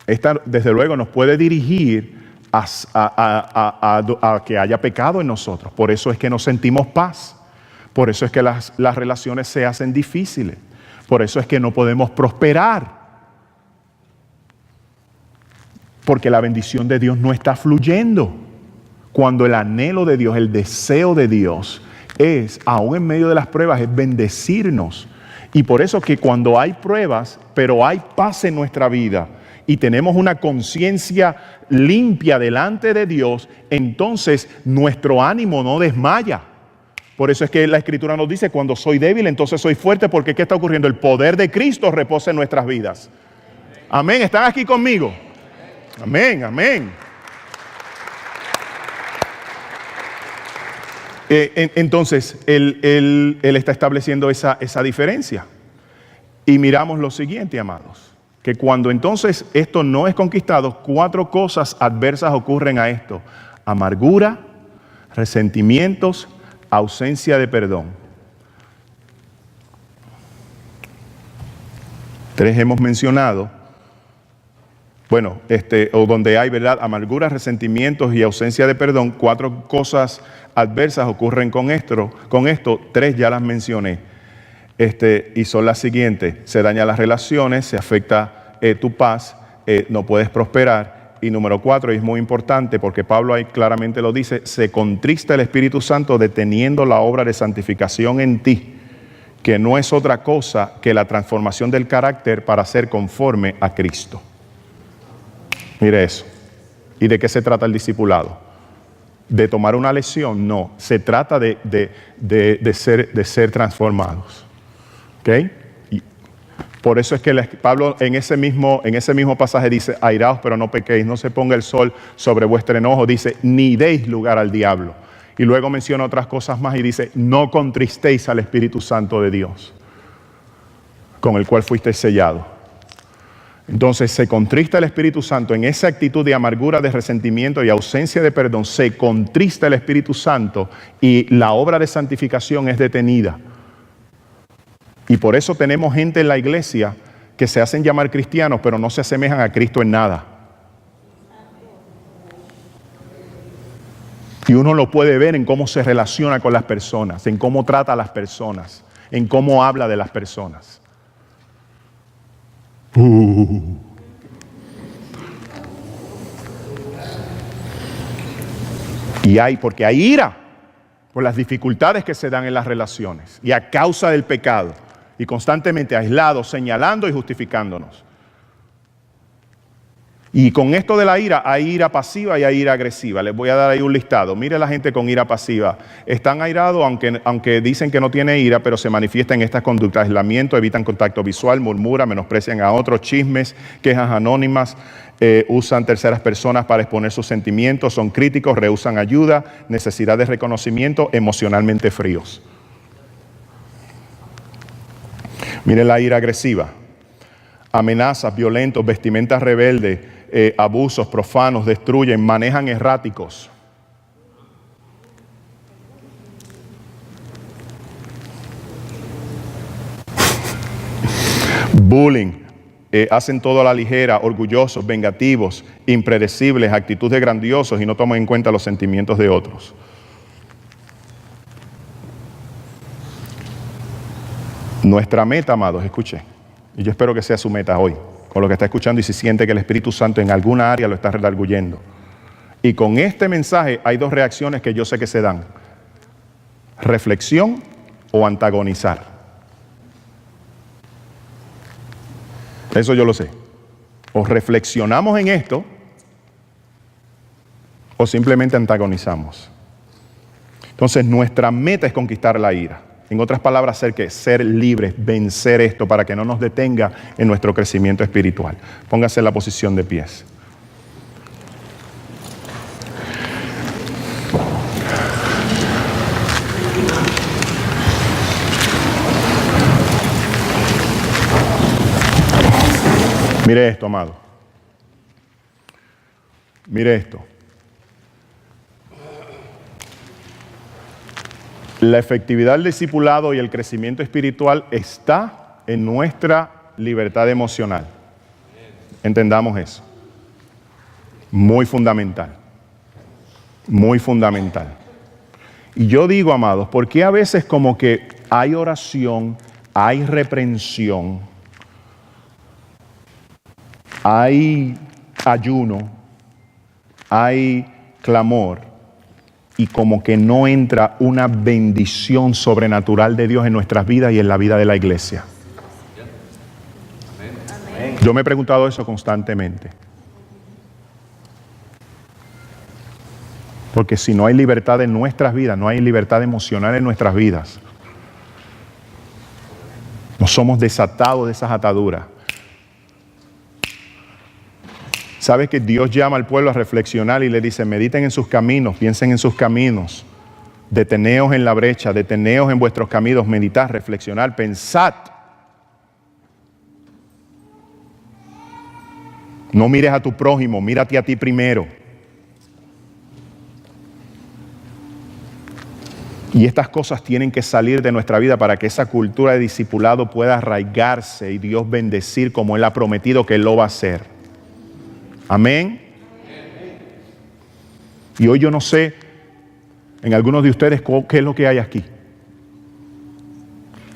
[SPEAKER 1] esta desde luego nos puede dirigir a que haya pecado en nosotros. Por eso es que no sentimos paz. Por eso es que las relaciones se hacen difíciles. Por eso es que no podemos prosperar. Porque la bendición de Dios no está fluyendo Cuando el anhelo de Dios, el deseo de Dios es, aún en medio de las pruebas, es bendecirnos. Y por eso que cuando hay pruebas, pero hay paz en nuestra vida y tenemos una conciencia limpia delante de Dios, entonces nuestro ánimo no desmaya. Por eso es que la Escritura nos dice, cuando soy débil, entonces soy fuerte, porque ¿qué está ocurriendo? El poder de Cristo reposa en nuestras vidas. Amén, ¿están aquí conmigo? Amén, amén. Entonces, él está estableciendo esa diferencia. Y miramos lo siguiente, amados, que cuando entonces esto no es conquistado, 4 cosas adversas ocurren a esto: amargura, resentimientos, ausencia de perdón. 3 hemos mencionado. Bueno, o donde hay, ¿verdad?, amargura, resentimientos y ausencia de perdón. 4 cosas adversas ocurren con esto. 3 ya las mencioné. Y son las siguientes: se dañan las relaciones, se afecta tu paz, no puedes prosperar. Y número 4, y es muy importante porque Pablo ahí claramente lo dice, se contrista el Espíritu Santo deteniendo la obra de santificación en ti, que no es otra cosa que la transformación del carácter para ser conforme a Cristo. Mire eso. ¿Y de qué se trata el discipulado? ¿De tomar una lección? No, se trata de ser transformados. ¿Ok? Y por eso es que Pablo en ese mismo pasaje dice, airaos pero no pequéis, no se ponga el sol sobre vuestro enojo, dice, ni deis lugar al diablo. Y luego menciona otras cosas más y dice, no contristéis al Espíritu Santo de Dios, con el cual fuisteis sellados. Entonces se contrista el Espíritu Santo en esa actitud de amargura, de resentimiento y ausencia de perdón. Se contrista el Espíritu Santo y la obra de santificación es detenida. Y por eso tenemos gente en la iglesia que se hacen llamar cristianos, pero no se asemejan a Cristo en nada. Y uno lo puede ver en cómo se relaciona con las personas, en cómo trata a las personas, en cómo habla de las personas. Porque hay ira por las dificultades que se dan en las relaciones y a causa del pecado, y constantemente aislados, señalando y justificándonos. Y con esto de la ira, hay ira pasiva y hay ira agresiva. Les voy a dar ahí un listado. Mire la gente con ira pasiva. Están airados aunque dicen que no tiene ira, pero se manifiesta en estas conductas: aislamiento, evitan contacto visual, murmuran, menosprecian a otros, chismes, quejas anónimas, usan terceras personas para exponer sus sentimientos, son críticos, rehúsan ayuda, necesidad de reconocimiento, emocionalmente fríos. Mire la ira agresiva. Amenazas, violentos, vestimentas rebeldes, abusos, profanos, destruyen, manejan erráticos. Bullying, hacen todo a la ligera, orgullosos, vengativos, impredecibles, actitudes grandiosos y no toman en cuenta los sentimientos de otros. Nuestra meta, amados, escuche, y yo espero que sea su meta hoy, con lo que está escuchando y si siente que el Espíritu Santo en alguna área lo está redarguyendo. Y con este mensaje hay 2 reacciones que yo sé que se dan: reflexión o antagonizar. Eso yo lo sé. O reflexionamos en esto o simplemente antagonizamos. Entonces nuestra meta es conquistar la ira. En otras palabras, ser libres, vencer esto para que no nos detenga en nuestro crecimiento espiritual. Póngase en la posición de pies. Mire esto, amado. Mire esto. La efectividad del discipulado y el crecimiento espiritual está en nuestra libertad emocional. Entendamos eso. Muy fundamental. Muy fundamental. Y yo digo, amados, ¿por qué a veces como que hay oración, hay reprensión, hay ayuno, hay clamor, y como que no entra una bendición sobrenatural de Dios en nuestras vidas y en la vida de la iglesia. Yo me he preguntado eso constantemente. Porque si no hay libertad en nuestras vidas, no hay libertad emocional en nuestras vidas, no somos desatados de esas ataduras. ¿Sabes que Dios llama al pueblo a reflexionar y le dice, mediten en sus caminos, piensen en sus caminos, deteneos en la brecha, deteneos en vuestros caminos, meditad, reflexionar, pensad. No mires a tu prójimo, mírate a ti primero. Y estas cosas tienen que salir de nuestra vida para que esa cultura de discipulado pueda arraigarse y Dios bendecir como Él ha prometido que Él lo va a hacer. Amén. Y hoy yo no sé en algunos de ustedes qué es lo que hay aquí.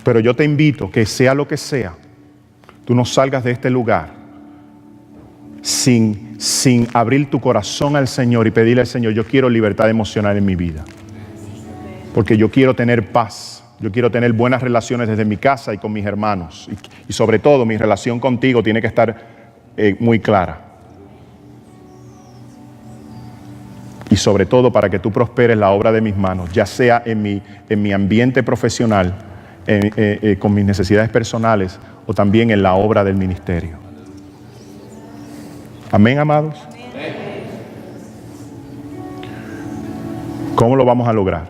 [SPEAKER 1] Pero yo te invito que sea lo que sea, tú no salgas de este lugar sin abrir tu corazón al Señor y pedirle al Señor, yo quiero libertad emocional en mi vida. Porque yo quiero tener paz, yo quiero tener buenas relaciones desde mi casa y con mis hermanos. Y sobre todo mi relación contigo tiene que estar muy clara. Y sobre todo para que tú prosperes la obra de mis manos, ya sea en mi ambiente profesional, con mis necesidades personales o también en la obra del ministerio. Amén, amados. ¿Cómo lo vamos a lograr?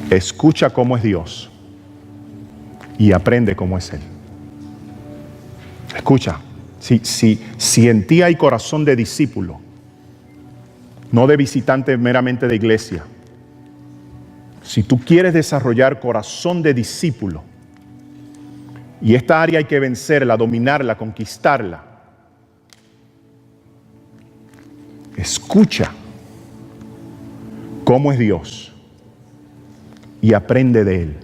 [SPEAKER 1] Escucha cómo es Dios y aprende cómo es Él. Escucha. Si en ti hay corazón de discípulo, no de visitante meramente de iglesia, si tú quieres desarrollar corazón de discípulo, y esta área hay que vencerla, dominarla, conquistarla, escucha cómo es Dios y aprende de Él.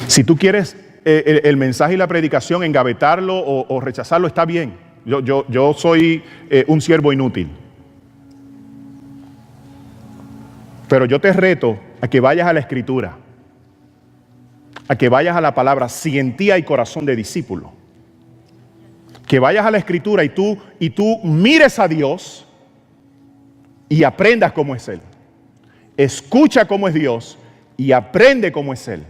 [SPEAKER 1] Si tú quieres el mensaje y la predicación, engavetarlo o rechazarlo, está bien. Yo soy un siervo inútil. Pero yo te reto a que vayas a la Escritura, a que vayas a la palabra, si en ti hay corazón de discípulo. Que vayas a la Escritura y tú mires a Dios y aprendas cómo es Él. Escucha cómo es Dios y aprende cómo es Él.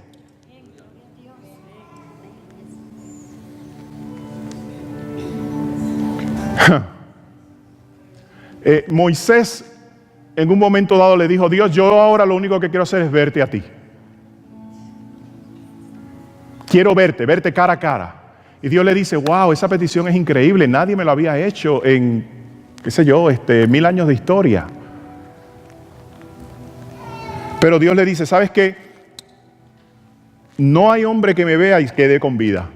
[SPEAKER 1] Moisés en un momento dado le dijo, Dios, yo ahora lo único que quiero hacer es verte a ti. Quiero verte cara a cara. Y Dios le dice, wow, esa petición es increíble, nadie me lo había hecho en, 1000 años de historia. Pero Dios le dice, ¿sabes qué? No hay hombre que me vea y quede con vida.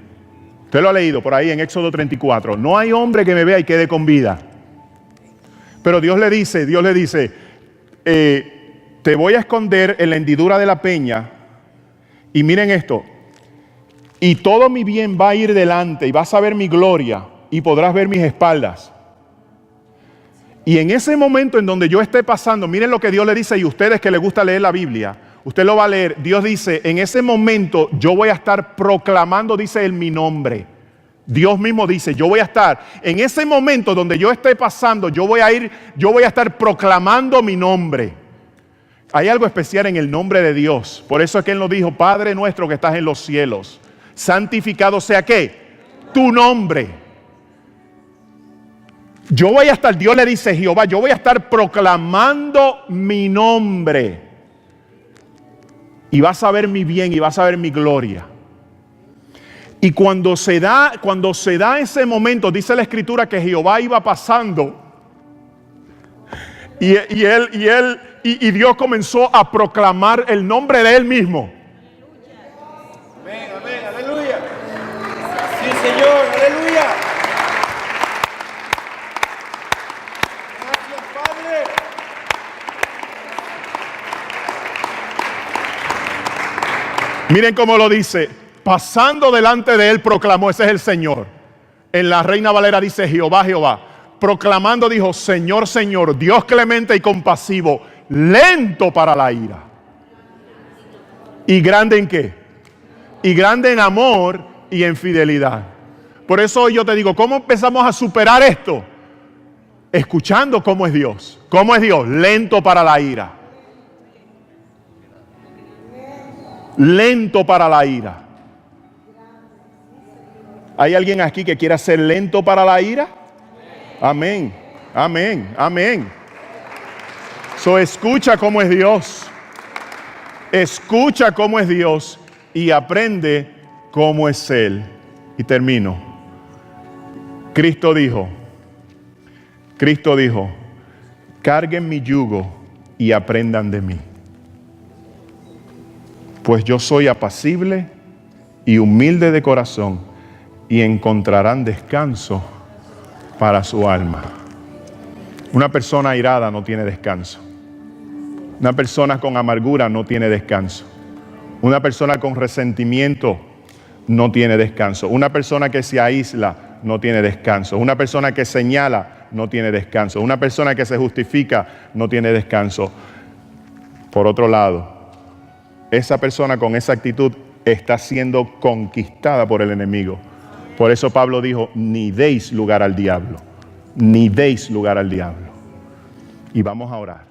[SPEAKER 1] Usted lo ha leído por ahí en Éxodo 34. No hay hombre que me vea y quede con vida. Pero Dios le dice, te voy a esconder en la hendidura de la peña. Y miren esto. Y todo mi bien va a ir delante y vas a ver mi gloria y podrás ver mis espaldas. Y en ese momento en donde yo esté pasando, miren lo que Dios le dice, y ustedes que les gusta leer la Biblia, usted lo va a leer. Dios dice, en ese momento yo voy a estar proclamando, dice él, mi nombre. Dios mismo dice, yo voy a estar, en ese momento donde yo esté pasando, yo voy a estar proclamando mi nombre. Hay algo especial en el nombre de Dios. Por eso es que Él nos dijo, Padre nuestro que estás en los cielos, santificado sea ¿qué? Tu nombre. Yo voy a estar, Dios le dice Jehová, yo voy a estar proclamando mi nombre. Y vas a ver mi bien y vas a ver mi gloria. Y cuando se da ese momento, dice la Escritura que Jehová iba pasando. Y Dios comenzó a proclamar el nombre de Él mismo.
[SPEAKER 2] Amén, amén, aleluya. Sí, Señor, aleluya. Gracias, Padre.
[SPEAKER 1] Miren cómo lo dice. Pasando delante de Él proclamó, ese es el Señor. En la Reina Valera dice Jehová, Jehová. Proclamando dijo, Señor, Señor, Dios clemente y compasivo, lento para la ira. ¿Y grande en qué? Y grande en amor y en fidelidad. Por eso hoy yo te digo, ¿cómo empezamos a superar esto? Escuchando cómo es Dios. ¿Cómo es Dios? Lento para la ira. Lento para la ira. ¿Hay alguien aquí que quiera ser lento para la ira? Amén, amén, amén. So, escucha cómo es Dios. Escucha cómo es Dios y aprende cómo es Él. Y termino. Cristo dijo, carguen mi yugo y aprendan de mí. Pues yo soy apacible y humilde de corazón, y encontrarán descanso para su alma. Una persona airada no tiene descanso. Una persona con amargura no tiene descanso. Una persona con resentimiento no tiene descanso. Una persona que se aísla no tiene descanso. Una persona que señala no tiene descanso. Una persona que se justifica no tiene descanso. Por otro lado, esa persona con esa actitud está siendo conquistada por el enemigo. Por eso Pablo dijo, ni deis lugar al diablo. Ni deis lugar al diablo. Y vamos a orar.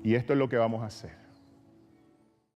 [SPEAKER 1] Y esto es lo que vamos a hacer.